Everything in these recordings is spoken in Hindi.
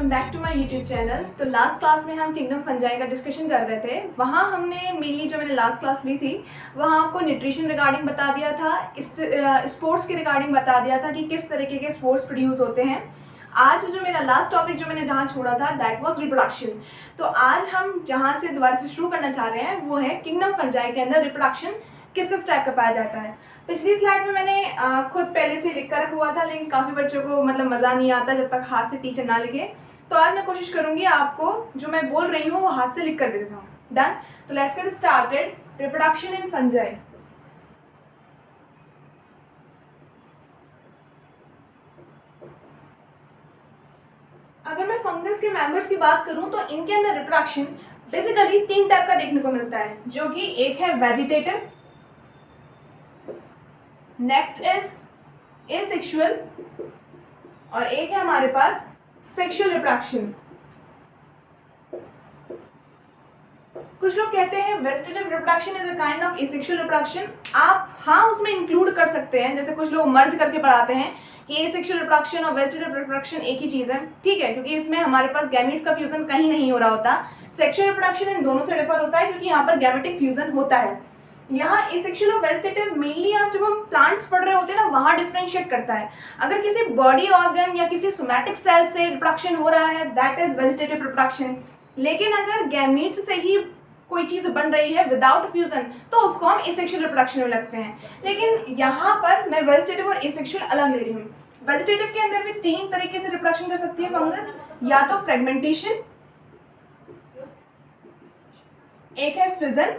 Welcome back to my YouTube channel. तो लास्ट क्लास में हम किंगडम फंजाई का डिस्कशन कर रहे थे। वहाँ हमने मेनली जो मैंने लास्ट क्लास ली थी वहाँ आपको न्यूट्रिशन रिगार्डिंग बता दिया था, इस स्पोर्ट्स के रिगार्डिंग बता दिया था कि किस तरीके के स्पोर्ट्स प्रोड्यूस होते हैं। आज जो मेरा लास्ट टॉपिक जो मैंने जहाँ छोड़ा था दैट वाज रिप्रोडक्शन। तो आज हम जहाँ से दोबारा से शुरू करना चाह रहे हैं वो है किंगडम फंजाई के अंदर रिप्रोडक्शन किस किस टाइप का पाया जाता है। पिछली स्लाइड में मैंने खुद पहले से लिख कर रखा हुआ था, लेकिन काफ़ी बच्चों को मज़ा नहीं आता जब तक हाथ से टीचर ना लिखे। तो आज मैं कोशिश करूँगी आपको जो मैं बोल रही हूँ वो हाथ से लिख कर दे दूँ। डन। तो let's get started. Reproduction in fungi. अगर मैं फंगस के मेंबर्स की बात करूं तो इनके अंदर रिप्रोडक्शन बेसिकली 3 टाइप का देखने को मिलता है, जो कि एक है वेजिटेटिव, नेक्स्ट इज एसेक्सुअल और एक है हमारे पास सेक्सुअल रिप्रोडक्शन। कुछ लोग कहते हैं vegetative reproduction is a kind of asexual reproduction. आप हाँ उसमें इंक्लूड कर सकते हैं, जैसे कुछ लोग मर्ज करके पढ़ाते हैं कि एसेक्सुअल रिप्रोडक्शन और वेजिटेटिव रिप्रोडक्शन एक ही चीज़ है। ठीक है, क्योंकि इसमें हमारे पास गैमेट्स का फ्यूजन कहीं नहीं हो रहा होता। सेक्सुअल रिप्रोडक्शन इन दोनों से डिफर होता है क्योंकि यहाँ पर गैमेटिक फ्यूजन होता है। यहाँ एसेक्सुअल और वेजिटेटिव मेनली आप जब हम प्लांट्स पढ़ रहे होते हैं ना वहाँ डिफ्रेंशिएट करता है। अगर किसी बॉडी ऑर्गन या किसी सोमैटिक सेल से रिप्रोडक्शन हो रहा है दैट इज वेजिटेटिव रिप्रोडक्शन। लेकिन अगर गैमेट्स से ही कोई चीज़ बन रही है विदाउट फ्यूजन तो उसको हम एसेक्सुअल रिप्रोडक्शन में लगते हैं। लेकिन यहाँ पर मैं वेजिटेटिव और एसेक्सुअल अलग ले रही हूँ। वेजिटेटिव के अंदर भी 3 तरीके से रिप्रोडक्शन कर सकती है फंगस, या तो फ्रेगमेंटेशन, एक है fission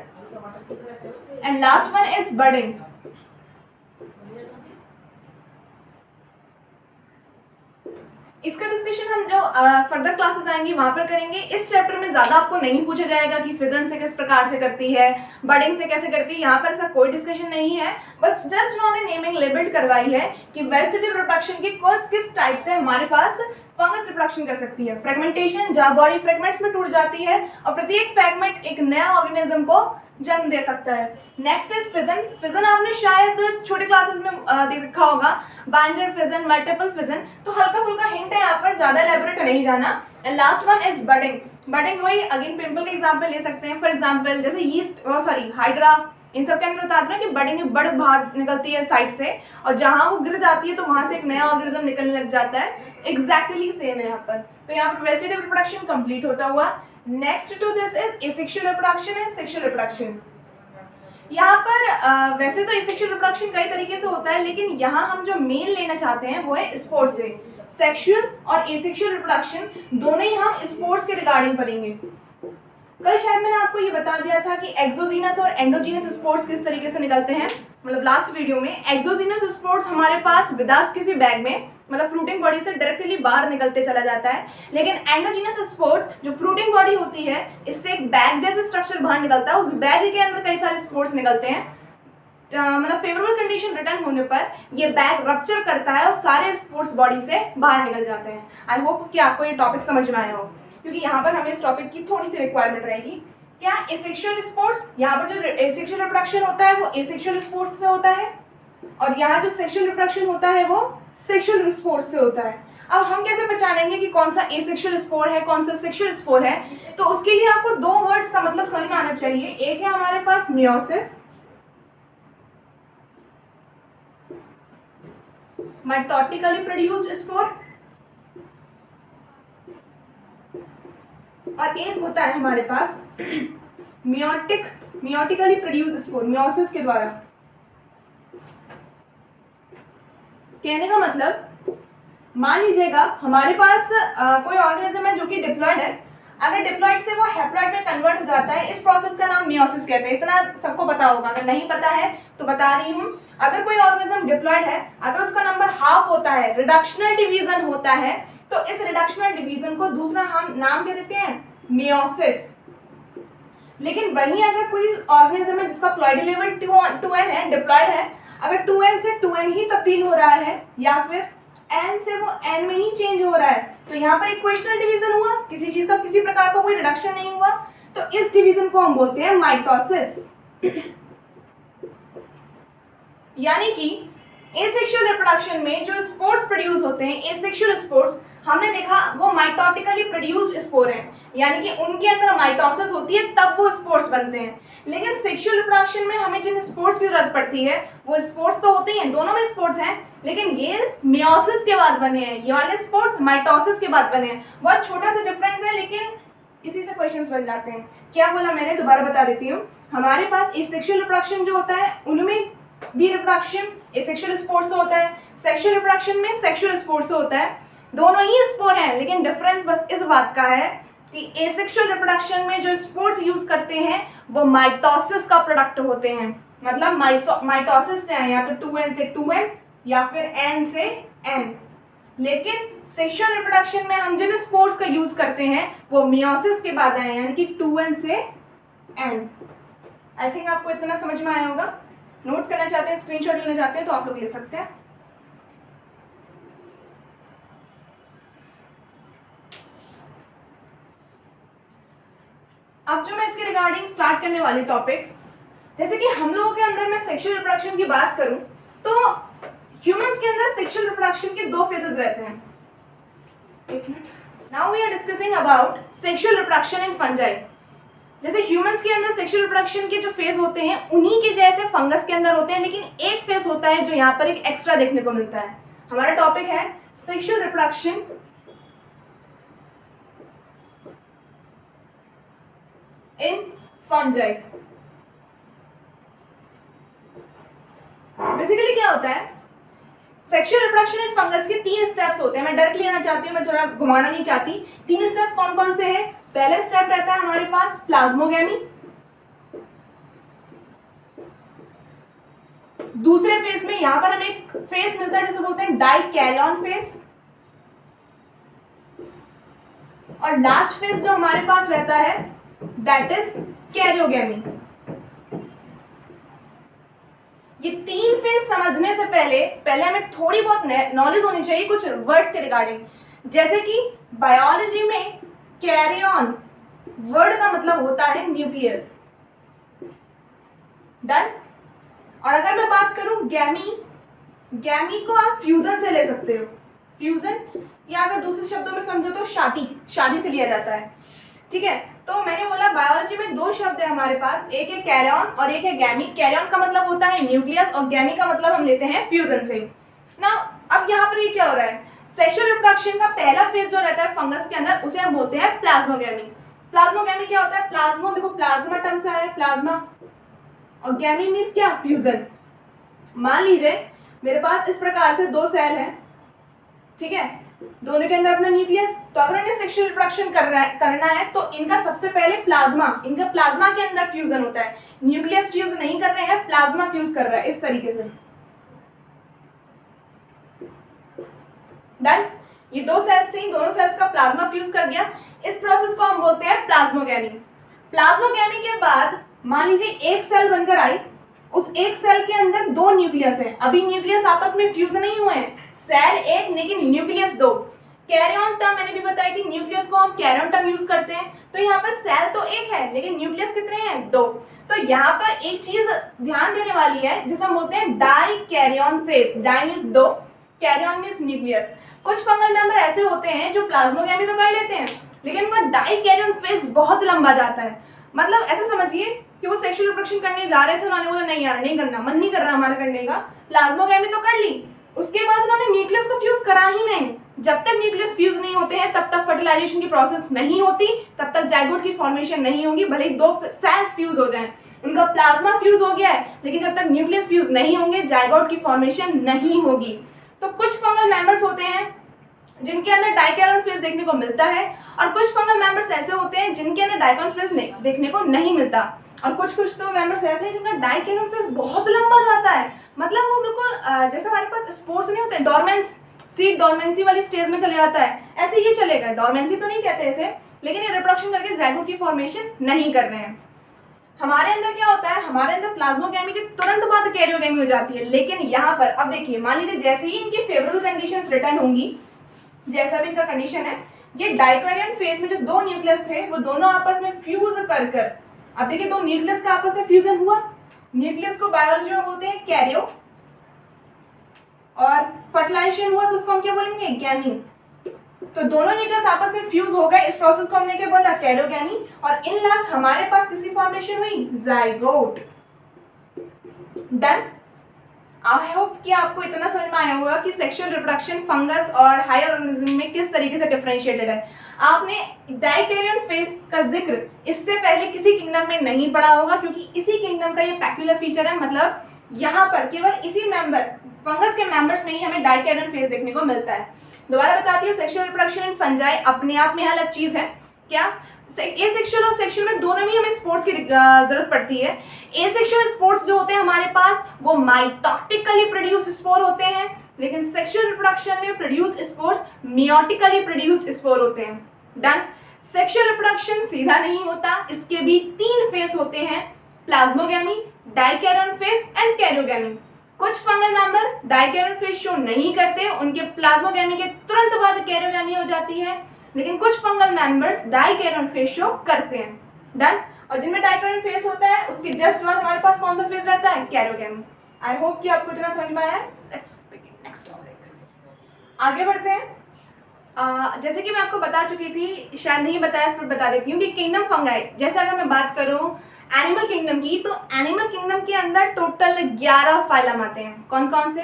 and last one is budding. इसका डिस्कशन हम जो फर्दर क्लासेस आएंगी वहां पर करेंगे। इस चैप्टर में ज्यादा आपको नहीं पूछा जाएगा कि फिजन से किस प्रकार से करती है, बडिंग से कैसे करती है, यहाँ पर ऐसा कोई डिस्कशन नहीं है। बस जस्ट उन्होंने नेमिंग लेबल्ड करवाई है कि वेजिटेटिव रिप्रोडक्शन की किस टाइप से हमारे पास फंगस रिप्रोडक्शन कर सकती है। फ्रेगमेंटेशन, जहाँ बॉडी फ्रेगमेंट्स में टूट जाती है और प्रत्येक फ्रेगमेंट एक नया ऑर्गेनिज्म को जन्म दे सकता है। Next is fission. फिजन आपने शायद छोटे क्लासेस में देख रखा होगा, बाइंडर फिजन, मल्टीपल फिजन। तो हल्का फुल्का हिंट है यहाँ पर, ज्यादा एलेबोरेट नहीं जाना। And last one is budding. Budding वही अगेन पिंपल का एग्जांपल ले सकते हैं। फॉर एग्जांपल जैसे यीस्ट, हाइड्रा, इन सब के अंदर बताते हैं कि बडिंग में बड़ बाहर निकलती है साइड से और जहाँ वो गिर जाती है तो वहां से एक नया ऑर्गेनिज्म निकलने लग जाता है। एग्जैक्टली सेम है यहाँ पर। तो यहाँ पर वेजिटेटिव रिप्रोडक्शन कंप्लीट होता हुआ। Next to this is asexual reproduction and sexual reproduction. यहाँ पर वैसे तो एसेक्सुअल रिप्रोडक्शन कई तरीके से होता है, लेकिन यहाँ हम जो मेन लेना चाहते हैं वो है स्पोर्ट्स से। सेक्सुअल और एसेक्सुअल रिप्रोडक्शन दोनों ही हम स्पोर्ट्स के रिगार्डिंग पढ़ेंगे। कल शायद मैंने आपको ये बता दिया था कि एक्सोजीनस और एंडोजीनस स्पोर्ट्स किस तरीके से निकलते हैं। मतलब लास्ट वीडियो में एक्सोजीनस स्पोर्ट्स हमारे पास विदाउट किसी बैग में, मतलब फ्रूटिंग बॉडी से डायरेक्टली बाहर निकलते चला जाता है। लेकिन एंडोजीनस स्पोर्ट्स जो फ्रूटिंग बॉडी होती है इससे एक बैग जैसे स्ट्रक्चर बाहर निकलता है, उस बैग के अंदर कई सारे स्पोर्ट्स निकलते हैं। मतलब फेवरेबल कंडीशन रिटर्न होने पर ये बैग रप्चर करता है और सारे स्पोर्ट्स बॉडी से बाहर निकल जाते हैं। आई होप कि आपको ये टॉपिक समझ में आया हो, क्योंकि यहाँ पर हमें इस टॉपिक की थोड़ी सी रिक्वायरमेंट रहेगी। क्या एसेक्सुअल स्पोर्ट्स, यहाँ पर जो एसेक्सुअल रिप्रोडक्शन होता है वो एसेक्सुअल स्पोर्ट्स से होता है और यहाँ जो सेक्सुअल रिप्रोडक्शन होता है वो सेक्सुअल स्पोर्ट्स से होता है। अब हम कैसे पहचानेंगे कि कौन सा एसेक्सुअल स्पोर है, कौन सा सेक्सुअल स्पोर है? तो उसके लिए आपको 2 वर्ड्स का मतलब समझ में आना चाहिए। एक है हमारे पास मियोसिस, माइटोटिकली प्रोड्यूस्ड स्पोर, और एक होता है हमारे पास मियोटिकली प्रोड्यूस्ड स्पोर, मियोसिस के द्वारा। कहने का मतलब मान लीजिएगा हमारे पास कोई ऑर्गेनिज्म है जो कि डिप्लॉयड है। अगर डिप्लॉयड से वो हैप्लॉयड में कन्वर्ट हो जाता है, इस प्रोसेस का नाम मियोसिस कहते हैं। इतना सबको पता होगा, अगर नहीं पता है तो बता रही हूँ। अगर कोई ऑर्गेनिज्म डिप्लॉयड है, अगर उसका नंबर हाफ होता है, रिडक्शनल डिवीजन होता है, तो इस रिडक्शनल डिवीजन को दूसरा हम नाम क्या देते हैं? मियोसिस। लेकिन वहीं अगर कोई ऑर्गेनिज्म है जिसका प्लॉइडी लेवल 2n है, डिप्लॉयड है, अगर 2n से 2n ही तब्दील हो रहा है या फिर n से वो n में ही चेंज हो रहा है, तो यहाँ पर इक्वेशनल डिवीजन हुआ, किसी चीज का किसी प्रकार का कोई रिडक्शन नहीं हुआ, तो इस डिवीजन को हम बोलते हैं माइटोसिस। यानी कि एसेक्सुअल रिप्रोडक्शन में जो स्पोर्स प्रोड्यूस होते हैं, एसेक्सुअल स्पोर्स, हमने देखा वो माइटोटिकली प्रोड्यूस्ड स्पोर हैं, यानी कि उनके अंदर माइटोसिस होती है तब वो स्पोर्स बनते हैं। लेकिन सेक्सुअल रिप्रोडक्शन में हमें जिन स्पोर्स की जरूरत पड़ती है वो स्पोर्स तो होते ही हैं, दोनों में स्पोर्स हैं, लेकिन ये मियोसिस के बाद बने हैं, ये वाले स्पोर्स माइटोसिस के बाद बने हैं। बहुत छोटा सा डिफरेंस है, लेकिन इसी से क्वेश्चंस बन जाते हैं। क्या बोला मैंने, दोबारा बता देती हूँ। हमारे पास सेक्सुअल रिप्रोडक्शन जो होता है उनमें भी रिप्रोडक्शन एसेक्सुअल स्पोर्स से होता है, सेक्सुअल रिप्रोडक्शन में सेक्सुअल स्पोर्स से होता है। दोनों ही स्पोर हैं, लेकिन डिफरेंस बस इस बात का है कि एसेक्सुअल रिप्रोडक्शन में जो स्पोर्स यूज करते हैं वो माइटोसिस का प्रोडक्ट होते हैं, मतलब माइटोसिस से आए, या तो 2n से 2n या फिर n से n। लेकिन सेक्सुअल रिप्रोडक्शन में हम जिन स्पोर्स का यूज करते हैं वो मियोसिस के बाद आए, यानी कि 2n से n। आई थिंक आपको इतना समझ में आया होगा। नोट करना चाहते हैं, स्क्रीनशॉट लेना चाहते हैं तो आप लोग ले सकते हैं। अब जो मैं इसके रिगार्डिंग स्टार्ट करने वाली टॉपिक, जैसे कि हम लोगों के अंदर मैं सेक्सुअल रिप्रोडक्शन की बात करूं तो ह्यूमंस के अंदर सेक्सुअल रिप्रोडक्शन के 2 फेजेस रहते हैं। एक minute, now we are discussing about sexual reproduction in fungi. जैसे ह्यूमंस के अंदर सेक्सुअल रिप्रोडक्शन के जो फेज होते हैं उन्हीं के जैसे फंगस के अंदर होते हैं, लेकिन एक फेज होता है जो यहाँ पर एक एक्स्ट्रा देखने को मिलता है। हमारा टॉपिक है sexual reproduction in fungi. Basically क्या होता है, सेक्सुअल रिप्रोडक्शन इन फंगस के 3 स्टेप्स होते हैं। मैं डायरेक्टली लेना चाहती हूँ, मैं थोड़ा घुमाना नहीं चाहती। 3 स्टेप्स कौन कौन से हैं? पहला स्टेप रहता है हमारे पास प्लाज्मोगेमी, दूसरे फेज में यहां पर हमें एक फेज मिलता है जिसे बोलते हैं डाइकैरियन फेज, और लास्ट फेज जो हमारे पास रहता है दैट इज कैरियोगेमी। ये 3 फेज समझने से पहले हमें थोड़ी बहुत नॉलेज होनी चाहिए कुछ वर्ड्स के रिगार्डिंग। जैसे कि बायोलॉजी में कैरियन वर्ड का मतलब होता है न्यूक्लियस। डन। और अगर मैं बात करूं गैमी को आप फ्यूजन से ले सकते हो, फ्यूजन, या अगर दूसरे शब्दों में समझो तो शादी से लिया जाता है। ठीक है, तो मैंने बोला बायोलॉजी में 2 शब्द है हमारे पास, एक है कैरियन और एक है गैमी। कैरियन का मतलब होता है न्यूक्लियस और गैमी का मतलब हम लेते हैं फ्यूजन से ना। अब यहाँ पर ये क्या हो रहा है, सेक्सुअल रिप्रोडक्शन का पहला फेज जो रहता है फंगस के अंदर उसे हम बोलते हैं प्लाज्मोगेमी। प्लाज्मोगेमी क्या होता है, प्लाज्मो देखो प्लाज्मा टर्म से आया है प्लाज्मा, और गैमी मीन्स क्या, फ्यूजन। मान लीजिए मेरे पास इस प्रकार से 2 सेल हैं, ठीक है, दोनों के अंदर अपना न्यूक्लियस। तो अगर इन्हें सेक्सुअल रिप्रोडक्शन करना है तो इनका सबसे पहले इनका प्लाज्मा के अंदर फ्यूजन होता है। न्यूक्लियस फ्यूज नहीं कर रहे हैं, प्लाज्मा फ्यूज कर रहा है, इस तरीके से। डन। ये 2 सेल्स थी, दोनों सेल्स का प्लाज्मा फ्यूज कर गया। इस प्रोसेस को हम बोलते हैं प्लाज्मोगेमी। प्लाज्मोगेमी के बाद मान लीजिए एक सेल बनकर आई, उस एक सेल के अंदर 2 न्यूक्लियस है। अभी न्यूक्लियस आपस में फ्यूज नहीं हुए हैं, सेल एक लेकिन न्यूक्लियस 2। कैरियन टर्म मैंने भी बताई थी, न्यूक्लियस को हम कैरियन टर्म यूज करते हैं। तो यहाँ पर सेल तो एक है लेकिन न्यूक्लियस कितने हैं, 2। तो यहाँ पर एक चीज ध्यान देने वाली है जिसे हम बोलते हैं dikaryon phase. Di means 2, karyon means nucleus. कुछ फंगल मेंबर ऐसे होते हैं जो प्लाज्मोगेमी तो कर लेते हैं लेकिन वो डाइकैरियन फेज बहुत लंबा जाता है। मतलब ऐसा समझिए कि वो सेक्सुअल रिप्रोडक्शन करने जा रहे थे, उन्होंने बोला नहीं यार नहीं करना, मन नहीं कर रहा हमारा करने का। प्लाज्मोगेमी तो कर ली, उसके बाद उन्होंने न्यूक्लियस को फ्यूज करा ही नहीं। जब तक न्यूक्लियस फ्यूज नहीं होते हैं तब तक फर्टिलाइजेशन की प्रोसेस नहीं होती, तब तक जाइगोट की फॉर्मेशन नहीं होगी, भले ही 2 सेल्स फ्यूज हो जाएं। उनका प्लाज्मा फ्यूज हो गया है लेकिन जब तक न्यूक्लियस फ्यूज नहीं होंगे जाइगोट की फॉर्मेशन नहीं होगी। तो कुछ फंगल मेंबर्स होते हैं जिनके अंदर डाइकैरियन फेज देखने को मिलता है, और कुछ फंगल मेंबर्स ऐसे होते हैं जिनके अंदर डाइकैरियन फेज देखने को नहीं मिलता, और कुछ तो मेंबर्स ऐसे हैं जिनका डाइकैरियन फेज बहुत लंबा जाता है। मतलब वो बिल्कुल जैसे हमारे पास स्पोर्स नहीं होते, डॉर्मेंस, सीड डॉर्मेंसी वाली स्टेज में चले जाता है, ऐसे ये चलेगा। डॉर्मेंसी तो नहीं कहते इसे, लेकिन ये रिप्रोडक्शन करके जाइगोट की फॉर्मेशन नहीं कर रहे हैं। हमारे अंदर क्या होता है, हमारे अंदर प्लाज्मोगेमी के तुरंत बाद कैरियोगेमी हो जाती है। लेकिन यहाँ पर अब देखिए, मान लीजिए जैसे ही इनकी फेवरेबल कंडीशंस रिटर्न होंगी, जैसा भी इनका कंडीशन है, ये डाइकैरियन फेज में जो 2 न्यूक्लियस थे वो दोनों आपस में फ्यूज कर अब देखिए 2 न्यूक्लियस का आपस में फ्यूजन हुआ। न्यूक्लियस को बायोलॉजी में बोलते हैं कैरियो, और फर्टिलाइजेशन हुआ तो उसको हम क्या बोलेंगे, गैमी। तो दोनों न्यूक्लियस आपस में फ्यूज हो गए, इस प्रोसेस को हमने क्या बोला, कैरियोगेमी, और इन लास्ट हमारे पास किसी फॉर्मेशन हुई, जाइगोट। डन। आई होप कि आपको इतना समझ में आया होगा कि सेक्सुअल रिप्रोडक्शन फंगस और हायर ऑर्गेनिज्म में किस तरीके से डिफरेंशिएटेड है। आपने डायकैरियन फेज का जिक्र इससे पहले किसी किंगडम में नहीं पढ़ा होगा, क्योंकि इसी किंगडम का ये पैक्यूलर फीचर है, मतलब यहाँ पर केवल इसी मेंबर फंगस के मेंबर्स में ही हमें डायकैरियन फेज देखने को मिलता है। दोबारा बताती हूँ, सेक्सुअल रिप्रोडक्शन इन फंजाई अपने आप में अलग चीज है। क्या एसेक्सुअल और सेक्सुअल में दोनों में हमें स्पोर्स की जरूरत पड़ती है। एसेक्सुअल स्पोर्स जो होते हैं हमारे पास वो माइटोटिकली प्रोड्यूस्ड स्पोर होते हैं, लेकिन सेक्सुअल रिप्रोडक्शन में produced spores meiotically produced spore होते हैं। डन। सेक्सुअल रिप्रोडक्शन सीधा नहीं होता, इसके भी 3 फेज होते हैं, plasmogamy, dikaryon phase and karyogamy. कुछ fungal member dikaryon phase show नहीं करते, उनके प्लाज्मोगेमी के तुरंत बाद कैरियोगेमी हो जाती है, लेकिन कुछ fungal members dikaryon phase show करते हैं। डन। और जिनमें डाइकैरियन फेज होता है उसके जस्ट बाद हमारे पास कौन सा फेज रहता है, कैरियोगेमी। आई होप कि आपको इतना समझ में आया है। Let's begin next topic. आगे बढ़ते हैं। जैसे कि मैं आपको बता चुकी थी, शायद नहीं बताया, फिर बता देती हूँ कि किंगडम फंगाई, जैसे अगर मैं बात करूँ एनिमल किंगडम की, तो एनिमल किंगडम के अंदर टोटल 11 फाइलम आते हैं। कौन कौन से?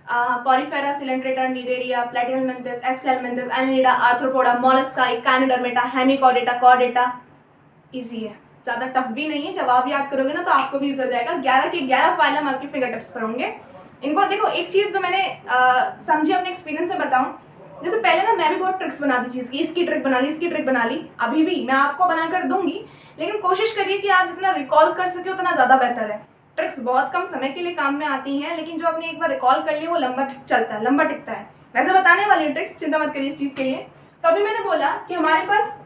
Porifera, Coelenterata, Cnidaria, Platyhelminthes, Aschelminthes, Annelida, Arthropoda, Mollusca, Echinodermata, Hemichordata, Chordata. Easy है, ज़्यादा टफ भी नहीं है, जवाब याद करोगे ना तो आपको भी इजी हो जाएगा। 11 के 11 फाइलम आपके फिंगर टिप्स पर होंगे। इनको देखो, एक चीज़ जो मैंने समझी अपने एक्सपीरियंस से बताऊँ, जैसे पहले ना मैं भी बहुत ट्रिक्स बनाती चीज़ की, इसकी ट्रिक बना ली, इसकी ट्रिक बना ली, अभी भी मैं आपको बनाकर दूंगी, लेकिन कोशिश करिए कि आप जितना रिकॉल कर सके उतना ज़्यादा बेहतर है। ट्रिक्स बहुत कम समय के लिए काम में आती हैं, लेकिन जो आपने एक बार रिकॉल कर लिया वो लंबा चलता है, लंबा टिकता है। वैसे बताने वाली ट्रिक्स, चिंता मत करिए इस चीज़ के लिए। तो अभी मैंने बोला कि हमारे पास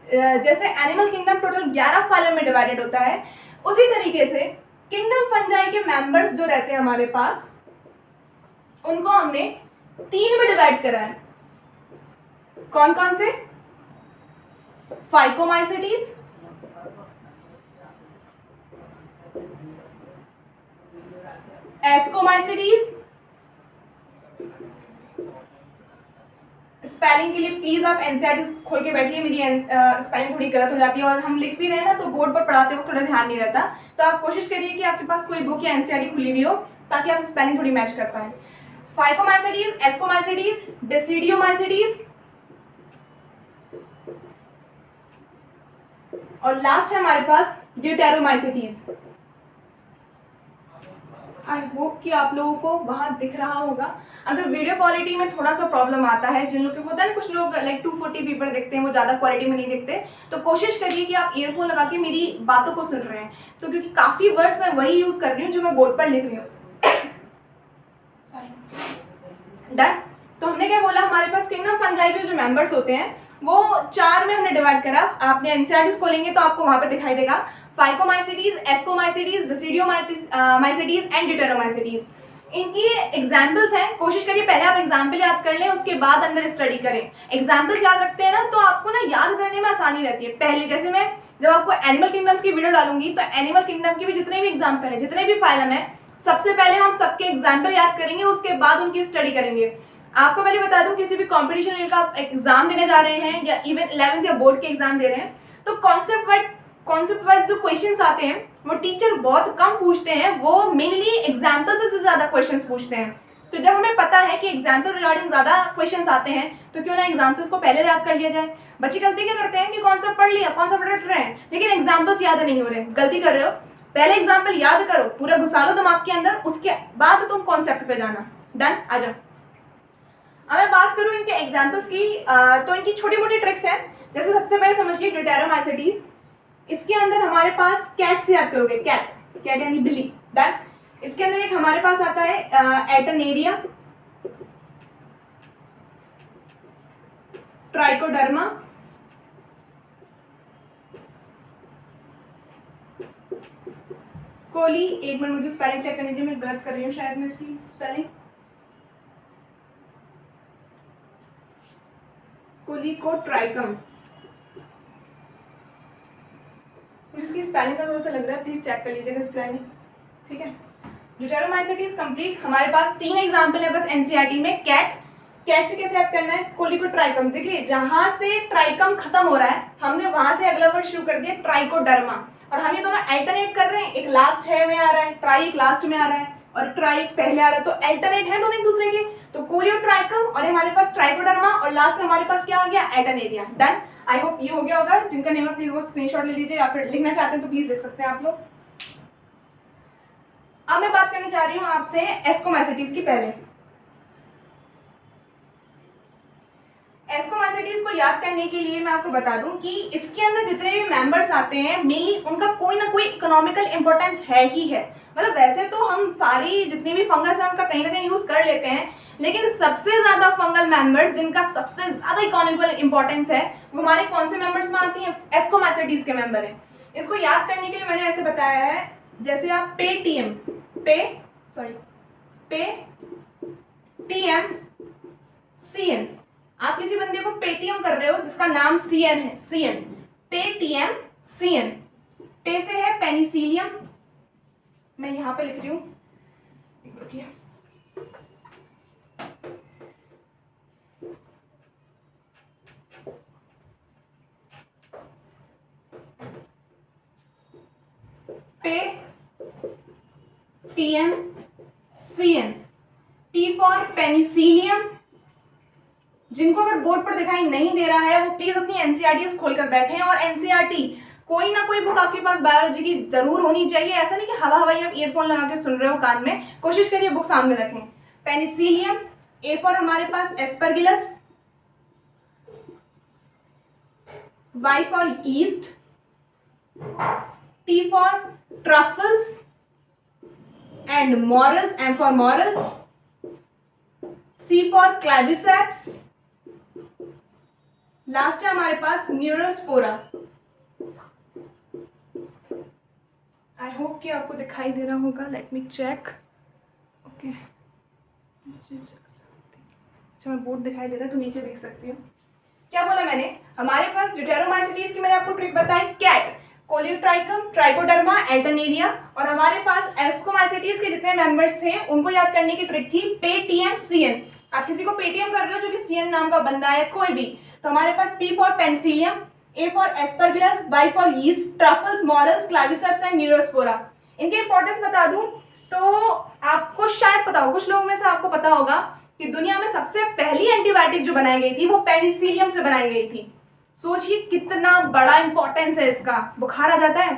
जैसे एनिमल किंगडम टोटल 11 फाइलम में डिवाइडेड होता है, उसी तरीके से किंगडम फंजाई के मेंबर्स जो रहते हैं हमारे पास, उनको हमने 3 में डिवाइड करा है। कौन कौन से? Phycomycetes, ascomycetes. स्पेलिंग के लिए प्लीज आप एनसीईआरटी खोल के बैठिए, मेरी स्पेलिंग थोड़ी गलत हो जाती है और हम लिख भी रहे हैं ना तो बोर्ड पर पढ़ाते वक्त थोड़ा ध्यान नहीं रहता, तो आप कोशिश करिए कि आपके पास कोई बुक या एनसीईआरटी खुली हुई हो ताकि आप स्पेलिंग थोड़ी मैच कर पाए। फाइकोमाइसिटीज, एस्कोमाइसिटीज, बेसिडियोमाइसिटीज, और लास्ट है हमारे पास ड्यूटेरोमाइसिटीज। आई होप कि आप लोगों को वहाँ दिख रहा होगा। अगर वीडियो क्वालिटी में थोड़ा सा प्रॉब्लम आता है, जिन लोगों को होता है ना, कुछ लोग लाइक 240p पर देखते हैं, वो ज़्यादा क्वालिटी में नहीं दिखते, तो कोशिश करिए कि आप ईयरफोन लगा के मेरी बातों को सुन रहे हैं, तो क्योंकि काफ़ी वर्ड्स मैं वही यूज़ कर रही हूँ जो मैं बोर्ड पर लिख रही हूँ। सॉरी। डन। तो हमने क्या बोला, हमारे पास किंगडम फंजाई के जो मेंबर्स होते हैं वो 4 में हमने डिवाइड करा। आपने एनसीईआरटी खोलेंगे तो आपको वहाँ पर दिखाई देगा phycomycetes, ascomycetes, basidiomycetes and deuteromycetes. इनकी एग्जाम्पल्स हैं, कोशिश करिए पहले आप एग्जाम्पल याद कर लें, उसके बाद अंदर स्टडी करें। एग्जाम्पल्स याद रखते हैं ना तो आपको ना याद करने में आसानी रहती है। पहले जैसे मैं जब आपको एनिमल किंगडम्स की वीडियो डालूंगी तो एनिमल किंगडम की भी जितने भी एग्जाम्पल है, जितने भी फाइलम है, सबसे पहले हम सबके एग्जाम्पल याद करेंगे, उसके बाद उनकी स्टडी करेंगे। आपको पहले बता दूं, किसी भी कॉम्पिटिशन लेवल का आप एग्जाम देने जा रहे हैं या इवन 11th या बोर्ड के एग्जाम दे रहे हैं, तो कॉन्सेप्ट वाइज जो क्वेश्चंस आते हैं वो टीचर बहुत कम पूछते हैं, वो मेनली एग्जाम्पल से ज़्यादा क्वेश्चंस पूछते हैं। तो जब हमें पता है कि एग्जाम्पल रिगार्डिंग ज़्यादा क्वेश्चंस आते हैं तो क्यों ना एग्जाम्पल्स को पहले याद कर लिया जाए। बच्चे गलती क्या करते हैं कि कॉन्सेप्ट पढ़ लिया, कॉन्सेप्ट रट रहे हैं, लेकिन एग्जाम्पल्स याद नहीं हो रहे। गलती कर रहे हो, पहले एग्जाम्पल याद करो, पूरा घुसा लो दिमाग के अंदर, उसके बाद तुम कॉन्सेप्ट पे जाना। डन। आ जाओ। अब मैं बात करूँ इनके एग्जाम्पल्स की, तो इनकी छोटी मोटी ट्रिक्स हैं। जैसे सबसे पहले समझिए ड्यूटेरोमाइसिटीज, इसके अंदर हमारे पास कैट से याद करोगे, कैट यानी बिल्ली। डन। इसके अंदर एक हमारे पास आता है एटनेरिया, ट्राइकोडर्मा, कोली। एक मिनट मुझे स्पेलिंग चेक करने दीजिए, मैं गलत कर रही हूँ शायद मैं इसकी स्पेलिंग। कोलिकोट्राइकम, जिसकी स्पेलिंग का थोड़ा सा लग रहा है, प्लीज चेक कर लीजिएगा स्पेलिंग, ठीक है। Deuteromycetes complete. हमारे पास 3 एग्जाम्पल है बस एनसीईआरटी में, कैट, कैट से कैसे याद करना है, कोलिकोट्राइकम। देखिए जहां से ट्राइकम खत्म हो रहा है हमने वहां से अगला वर्ड शुरू कर दिया ट्राइकोडर्मा, और हम ये दोनों अल्टरनेट कर रहे हैं, एक लास्ट है में आ रहा है, ट्राई एक लास्ट में आ रहा है और ट्राई एक पहले आ रहा है, तो अल्टरनेट है दोनों एक दूसरे के। तो कोलियोट्राइकम और हमारे पास ट्राइकोडर्मा और लास्ट में हमारे पास क्या आ गया, अल्टरनेरिया। डन। आई होप ये हो गया होगा। जिनका नहीं होगा प्लीज वो स्क्रीनशॉट ले लीजिए या फिर लिखना चाहते हैं तो प्लीज लिख सकते हैं आप लोग। अब मैं बात करने चाह रही हूँ आपसे एस्कोमाइसिटीज की। पहले एस्कोमाइसिटीज को याद करने के लिए मैं आपको बता दूं कि इसके अंदर जितने भी मेंबर्स आते हैं मेनली उनका कोई ना कोई इकोनॉमिकल इंपॉर्टेंस है ही है। मतलब वैसे तो हम सारी जितनी भी फंगस है उनका कहीं ना कहीं यूज कर लेते हैं, लेकिन सबसे ज्यादा फंगल मेंबर्स जिनका सबसे ज्यादा इकोनॉमिकल इंपॉर्टेंस है वो हमारे कौन से मेंबर्स में आती हैं, एस्कोमाइसिटीज के मेंबर हैं। इसको याद करने के लिए मैंने ऐसे बताया है, जैसे आप पेटीएम सीएन, आप किसी बंदे को पेटीएम कर रहे हो जिसका नाम सीएन है, सीएन, पेटीएम सीएन। पे से है पेनिसिलियम, मैं यहां पे लिख रही हूं, पे TM CN, P for Penicillium. जिनको अगर बोर्ड पर दिखाई नहीं दे रहा है वो प्लीज अपनी एनसीईआरटी खोलकर बैठे और एनसीईआरटी कोई ना कोई बुक आपके पास बायोलॉजी की जरूर होनी चाहिए। ऐसा नहीं कि हवा हवाई आप ईयरफोन लगा के सुन रहे हो कान में, कोशिश करिए बुक सामने रखें। पेनिसिलियम, ए फॉर हमारे पास Aspergillus, Y for yeast, T for truffles and morels, M for morels, C for Claviceps, last है हमारे पास न्यूरोस्पोरा। आई होप कि आपको दिखाई दे रहा होगा, लेट मी चेक। ओके, अच्छा मैं बोर्ड दिखाई दे रहा है तो नीचे देख सकती हूँ। क्या बोला मैंने, हमारे पास ड्यूटेरोमाइसिटीज की मैंने आपको ट्रिक बताई, कैट, कोलियोट्राइकम, ट्राइकोडर्मा, एल्टरनेरिया, और हमारे पास एस्कोमाइसिटीज के जितने मेंबर्स थे उनको याद करने की ट्रिक थी पेटीएम सीएन। आप किसी को पेटीएम कर रहे हो जो कि सीएन नाम का बंदा है कोई भी, तो हमारे पास P for Penicillium, A for Aspergillus, Y for yeast, truffles, morels, Claviceps and Neurospora. इनके इंपॉर्टेंस बता दूं तो आपको शायद पता हो, कुछ लोगों में से आपको पता होगा कि दुनिया में सबसे पहली एंटीबायोटिक जो बनाई गई थी वो पेनिसिलियम से बनाई गई थी। सोचिए कितना बड़ा इंपॉर्टेंस है इसका। बुखार आ जाता है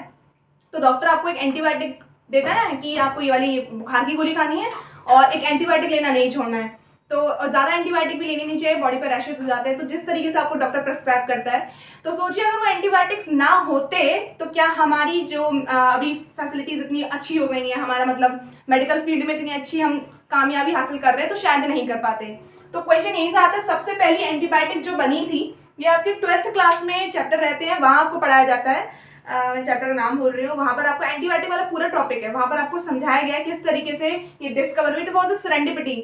तो डॉक्टर आपको एक एंटीबायोटिक देता है कि आपको ये वाली बुखार की गोली खानी है और एक एंटीबायोटिक लेना नहीं छोड़ना है, तो ज़्यादा एंटीबायोटिक भी लेनी नहीं चाहिए, बॉडी पर रैशेस हो जाते हैं, तो जिस तरीके से आपको डॉक्टर प्रेस्क्राइब करता है। तो सोचिए अगर वो एंटीबायोटिक्स ना होते तो क्या हमारी जो अभी फैसिलिटीज़ इतनी अच्छी हो गई हैं, हमारा मतलब मेडिकल फील्ड में इतनी अच्छी हम कामयाबी हासिल कर रहे हैं, तो शायद नहीं कर पाते। तो क्वेश्चन यहीं से आता है, सबसे पहली एंटीबायोटिक जो बनी थी, ये आपके 12th क्लास में चैप्टर रहते हैं, वहाँ आपको पढ़ाया जाता है, चैप्टर का नाम बोल रही हूँ, वहाँ पर आपको एंटीबायोटिक वाला पूरा टॉपिक है, वहाँ पर आपको समझाया गया है किस तरीके से ये discover, it was a serendipity.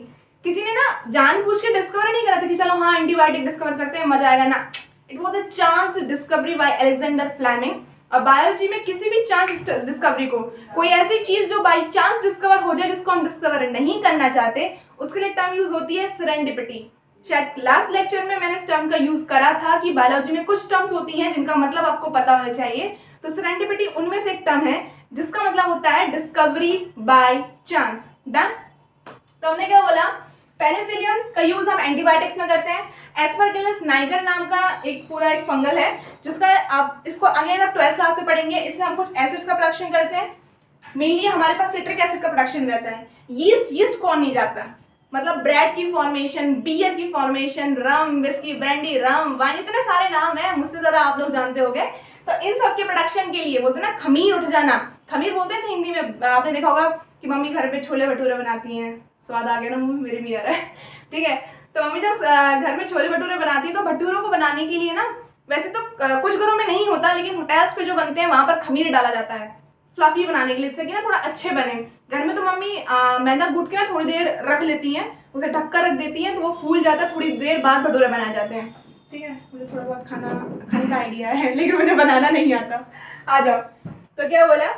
किसी ने ना जानबूझ के डिस्कवर नहीं करा था कि चलो हाँ एंटीबायोटिक डिस्कवर करते हैं मजा आएगा, ना, it was a chance discovery by Alexander Fleming. और बायोलॉजी में किसी भी चांस डिस्कवरी को, कोई ऐसी चीज जो बाई चांस डिस्कवर हो जाए जिसको हम डिस्कवर नहीं करना चाहते, उसके लिए टर्म यूज होती है सेरेंडिपिटी। शायद लास्ट लेक्चर में मैंने इस टर्म का यूज करा था कि बायोलॉजी में कुछ टर्म्स होती हैं जिनका मतलब आपको पता होना चाहिए, तो सेरेंडिपिटी उनमें से एक टर्म है जिसका मतलब होता है डिस्कवरी बाय चांस। डन। तो हमने क्या बोला, पेनिसिलियम का यूज हम एंटीबायोटिक्स में करते हैं। एस्परगिलस नाइगर नाम का एक पूरा एक फंगल है जिसका आप इसको अगेन आप 12th क्लास से पढ़ेंगे। इससे हम कुछ एसिड्स का प्रोडक्शन करते हैं, मेनली हमारे पास सिट्रिक एसिड का प्रोडक्शन रहता है। यीस्ट कौन नहीं जाता, मतलब ब्रेड की फॉर्मेशन, बियर की फॉर्मेशन, रम, विस्की, ब्रांडी, रम, वाइन, इतने सारे नाम है, मुझसे ज्यादा आप लोग जानते होंगे। तो इन सब के प्रोडक्शन के लिए बोलते हैं ना खमीर उठ जाना, खमीर बोलते हैं हिंदी में। आपने देखा होगा कि मम्मी घर पे छोले भटूरे बनाती हैं, स्वाद आ गया ना मुंह, मेरे भी आ रहा है, ठीक है। तो मम्मी जब घर में छोले भटूरे बनाती है तो भटूरों को बनाने के लिए ना, वैसे तो कुछ घरों में नहीं होता, लेकिन होटल्स पे जो बनते हैं वहां पर खमीर डाला जाता है फ्लफी बनाने के लिए, जिससे कि ना थोड़ा अच्छे बने। घर में तो मम्मी मैदा गूंथ के ना थोड़ी देर रख लेती हैं, उसे ढक कर रख देती हैं, तो वो फूल जाता है, थोड़ी देर बाद भटूरे बनाए जाते हैं, ठीक है। मुझे थोड़ा बहुत खाने का आइडिया है लेकिन मुझे बनाना नहीं आता। आ जाओ, तो क्या बोला,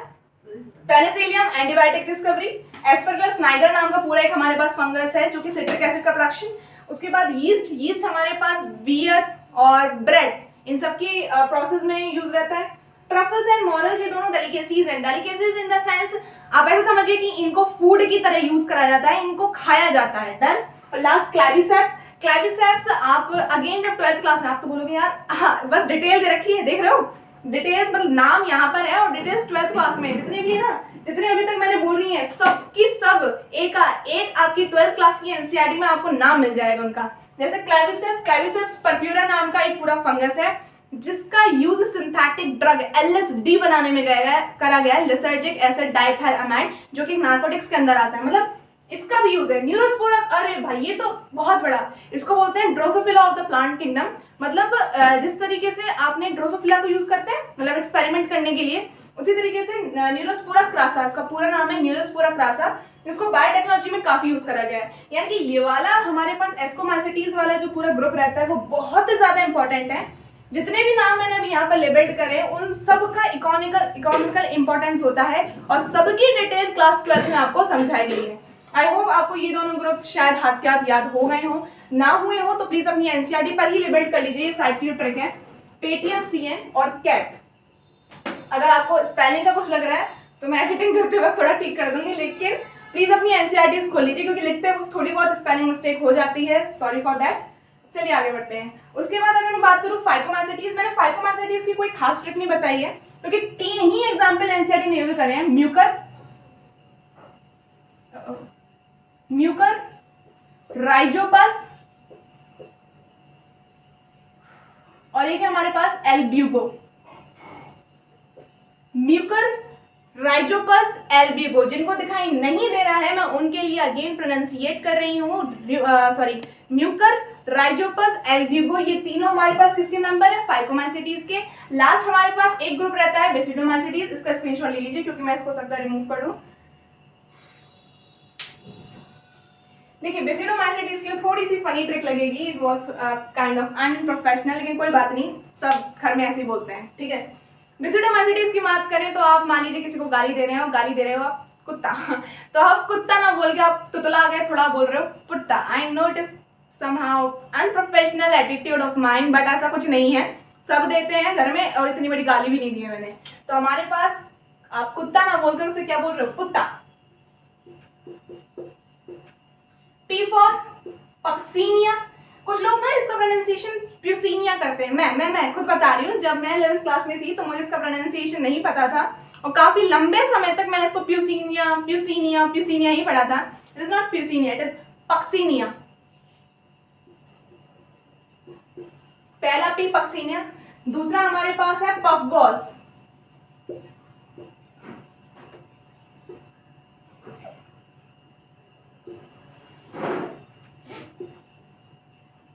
Penicillium antibiotic discovery, Aspergillus Niger नाम का पूरा एक हमारे पास फंगस है जो कि सिट्रिक एसिड का प्रोडक्शन, उसके बाद यीस्ट, यीस्ट हमारे पास बियर और ब्रेड इन सब की प्रोसेस में यूज रहता है। ट्रफल्स एंड मॉरल्स ये दोनों डेलिकेसीज हैं। डेलिकेसीज इन द सेंस आप ऐसा समझिए कि इनको फूड की तरह यूज करा जाता है, इनको खाया जाता है। डन। और लास्ट क्लैविसेप्स। क्लैविसेप्स आप अगेन जब 12th क्लास में आप तो बोलोगे यार बस डिटेल दे रखी है, देख रहे हो डिटेल्स, मतलब नाम यहाँ पर है और डिटेल्स 12th क्लास में जितने भी है ना, जितने अभी तक मैंने बोल रही है सबकी सब एक आपकी 12th क्लास की एनसीईआरटी में आपको नाम मिल जाएगा उनका। जैसे क्लैविसेप्स, क्लैविसेप्स परप्यूरा नाम का एक पूरा फंगस है जिसका यूज सिंथेटिक ड्रग एलएसडी बनाने में करा गया है, लिसर्जिक एसिड डाइथाइलामाइड, जो कि नार्कोटिक्स के अंदर आता है। मतलब इसका भी यूज है। न्यूरोस्पोरा, अरे भाई ये तो बहुत बड़ा, इसको बोलते हैं Drosophila of the plant kingdom. मतलब जिस तरीके से आपने ड्रोसोफिला को यूज करते हैं मतलब एक्सपेरिमेंट करने के लिए, उसी तरीके से न्यूरोस्पोरा क्रासा, इसका पूरा नाम है न्यूरोस्पोरा क्रासा, इसको बायोटेक्नोलॉजी में काफी यूज करा गया है। यानी कि ये वाला हमारे पास एस्कोमाइसिटीज वाला जो पूरा ग्रुप रहता है वो बहुत ज्यादा इंपॉर्टेंट है। जितने भी नाम मैंने अभी यहाँ पर लेबल्ड करे उन सब का इकोनॉमिकल इंपॉर्टेंस होता है और सबकी डिटेल क्लास 12 में आपको समझाई गई है। आई होप आपको ये दोनों ग्रुप शायद हाथ के हाथ याद हो गए हो, ना हुए हो तो प्लीज अपनी एनसीईआरटी पर ही लेबल्ड कर लीजिए। साइड की ट्रिक है पेटीएम, सीएन और कैट। अगर आपको स्पेलिंग का कुछ लग रहा है तो मैं एडिटिंग करते वक्त थोड़ा ठीक कर दूंगी, लेकिन प्लीज अपनी एनसीईआरटीज खोल लीजिए क्योंकि लिखते वक्त थोड़ी बहुत स्पेलिंग मिस्टेक हो जाती है, सॉरी फॉर दैट। चलिए आगे बढ़ते हैं। उसके बाद अगर मैं बात करूं फाइकोमाइसिटीज, मैंने फाइकोमाइसिटीज की कोई खास ट्रिक नहीं बताई है क्योंकि 3 ही एग्जाम्पल एनसीईआरटी ने करे हैं, म्यूकर, राइजोपस और एक है हमारे पास एल्ब्यूगो। म्यूकर, राइजोपस, एल्ब्यूगो, जिनको दिखाई नहीं दे रहा है मैं उनके लिए अगेन प्रोनाउंसिएट कर रही हूँ, सॉरी म्यूकर, राइजोपस, एल्ब्यूगो, ये तीनों हमारे पास किसके मेंबर है? फाइकोमाइसिटीज के। लास्ट हमारे पास एक ग्रुप रहता है बेसिडोमाइसिटीज, इसका स्क्रीनशॉट ले लीजिए क्योंकि मैं इसको सकता रिमूव कर दूं। देखिए बेसिडोमाइसिटीज के लिए थोड़ी सी फनी ट्रिक लगेगी, it was kind of unprofessional, लेकिन कोई बात नहीं, सब घर में ऐसे ही बोलते हैं, ठीक है। बेसिडोमाइसिटीज की बात करें तो आप मान लीजिए किसी को गाली दे रहे हो आप कुत्ता तो आप कुत्ता ना बोल के आप तुतला गए, थोड़ा बोल रहे हो पुट्टा। I know it is somehow unprofessional attitude of mind, but ऐसा कुछ नहीं है, सब देते हैं घर में और इतनी बड़ी गाली भी नहीं दी है मैंने। तो हमारे पास आप कुत्ता ना बोलकर उसे क्या बोल रहे हो? कुत्ता। पी फॉर पक्सीनिया, कुछ लोग ना इसका प्रोनाउंसिएशन प्यूसिनिया करते हैं। मैं खुद बता रही हूँ, जब मैं 11th क्लास में थी तो मुझे इसका प्रोनाउंसिएशन नहीं पता था और काफी लंबे समय तक मैंने इसको प्यूसिनिया ही पढ़ा था। It is not Puccinia, it is Puccinia. पहला पी पक्सीनिया, दूसरा हमारे पास है पफ बॉल्स,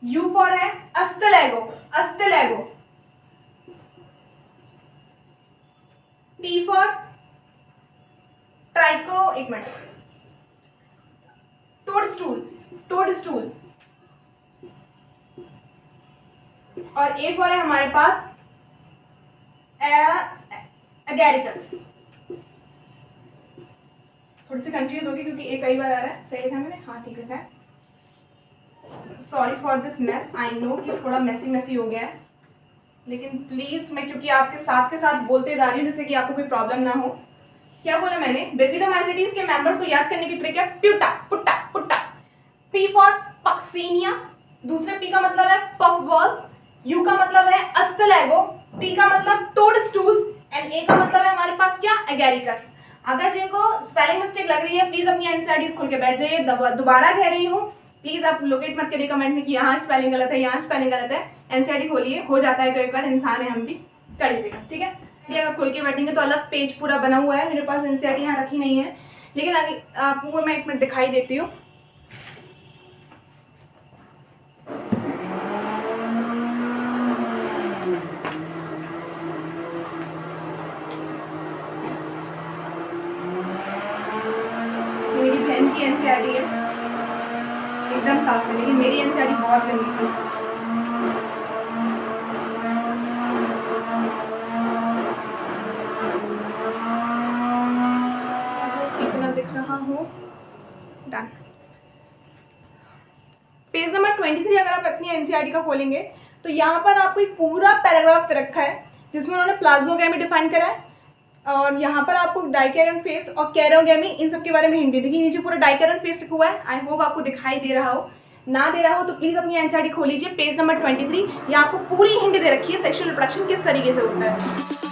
यू फॉर है अस्टलेगो, टी फॉर ट्राइको, एक मिनट, टोडस्टूल, और ए फॉर है हमारे पास एगैरिकस। थोड़ी सी कंफ्यूज होगी क्योंकि ए कई बार आ रहा है, सही लिखा मैंने? हाँ ठीक लिखा है, sorry for this mess, I know कि थोड़ा मैसी हो गया है, लेकिन प्लीज मैं क्योंकि आपके साथ बोलते जा रही हूँ जिससे कि आपको कोई प्रॉब्लम ना हो। क्या बोला मैंने? बेसिडोमाइसिटीज के मेंबर्स को याद करने की ट्रिक है पुट्टा। पी फॉर पक्सीनिया, दूसरे पी का मतलब है पफ बॉल्स, यू का मतलब है अस्टलेगो, टी का मतलब टोडस्टूल्स एंड ए का मतलब है हमारे पास क्या? एगैरिकस। अगर जिनको स्पेलिंग मिस्टेक लग रही है प्लीज अपनी एनसीईआरटीज खोल के बैठ जाइए। दोबारा कह रही हूँ, प्लीज आप लोकेट मत करिए कमेंट में कि यहाँ स्पेलिंग गलत है, यहाँ स्पेलिंग गलत है। एनसीईआरटी खोलिए, हो जाता है कई बार, इंसान है हम भी, कर लीजिएगा, ठीक है। अगर खोल के बैठेंगे तो अलग पेज पूरा बना हुआ है, मेरे पास एनसीईआरटी यहाँ रखी नहीं है, लेकिन आगे आपको मैं एक मिनट दिखाई देती हूँ। मेरी बहन की एनसीईआरटी है, एकदम साफ है, लेकिन मेरी एनसीईआरटी बहुत गंदी थी। इतना दिख रहा हूँ, डन। पेज नंबर 23 अगर आप अपनी एनसीईआरटी का खोलेंगे तो यहाँ पर आपको एक पूरा पैराग्राफ दे रखा है जिसमें उन्होंने प्लाज्मोगेमी डिफाइन करा है, और यहाँ पर आपको डाइकेरन फेस और कैरोगेमी इन सब के बारे में हिंट दी। देखिए नीचे पूरा डाइकेरन फेस लिखा हुआ है, आई होप आपको दिखाई दे रहा हो। ना दे रहा हो तो प्लीज़ अपनी एनसीईआरटी खोल लीजिए, पेज नंबर 23, यहाँ आपको पूरी हिंट दे रखी है सेक्सुअल रिप्रोडक्शन किस तरीके से होता है।